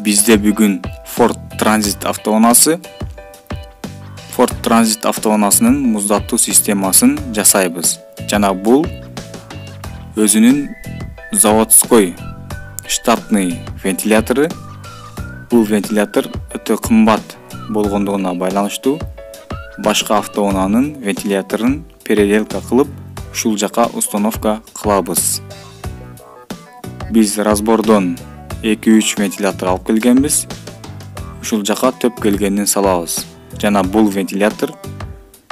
Bizde бүгүн Ford Transit автоунаасы. Ford Transit автоунаасынын муздатуу системасын жасайбыз. Жана бул өзүнүн заводской штатный вентилятору. Бул вентилятор өтө кымбат болгондугуна байланыштуу башка автоунаанын вентиляторун переделка кылып, ушул жака установка кылабыз. Биз разбордон 2-3 вентилятор алып келгенбиз. Ушул жака төп келгенин салабыз. Жана бул вентилятор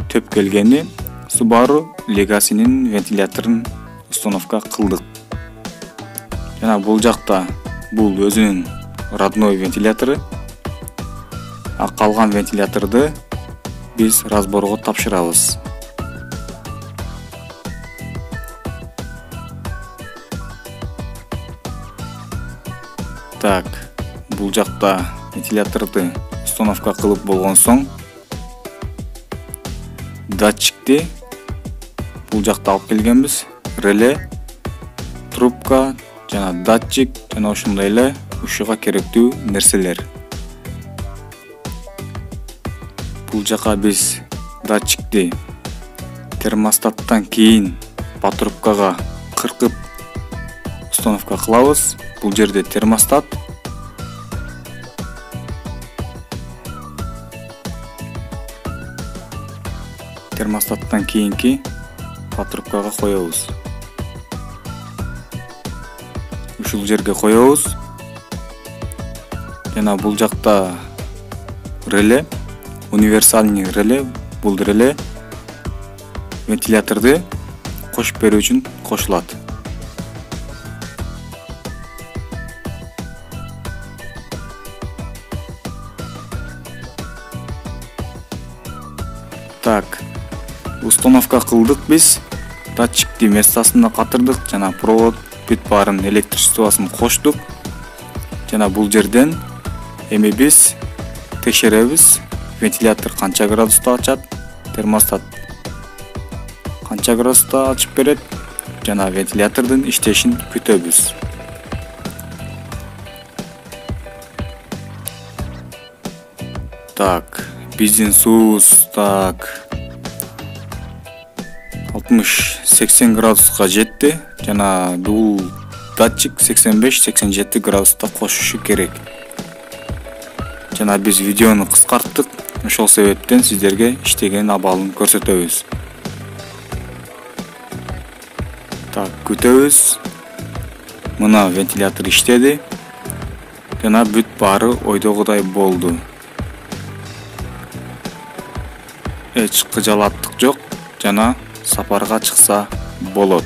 төп келгени Subaru Legacy'нин вентиляторун установка кылдык. Жана бул жакта бул өзүнүн родной вентилятору. А калган вентиляторду биз разборго тапшырабыз. Так, бул жакта вентиляторду установка кылып болгон соң датчикти бул жакта алып келгенбиз. Реле, трубка жана датчик жана ошондой эле ушуга керектүү нерселер. Бул жака биз датчикти термостаттан кийин патрубкага кыркып установка кылабыз. Бул жерде термостат. Термостаттан кийинки патрубкага коебуз. Ушул жерге коебуз. Жана бул жакта реле, универсальный реле. Бул реле вентиляторду кошуп берүү үчүн кошулат. Так, установка кылдык биз. Датчикти местасына катырдык жана провод бүт баарын электричествосын коштук. Жана бул жерден эми биз текшеребиз. Вентилятор канча градуста ачат, термостат канча градуста ачып берет жана вентилятордун иштешин күтөбүз. Так, биздин суубуз 60-80 градуска жетти. Жана бул датчик 85-87 градуста кошушу керек. Жана биз видеону кыскарттык. Ошол себептен сиздерге иштеген абалын көрсөтөбүз. Так, күтөбүз. Мына вентилятор иштеди. Жана бүт баары ойдогудай болду. Эч кыжалаттык жок. Жана сапарга чыкса болот.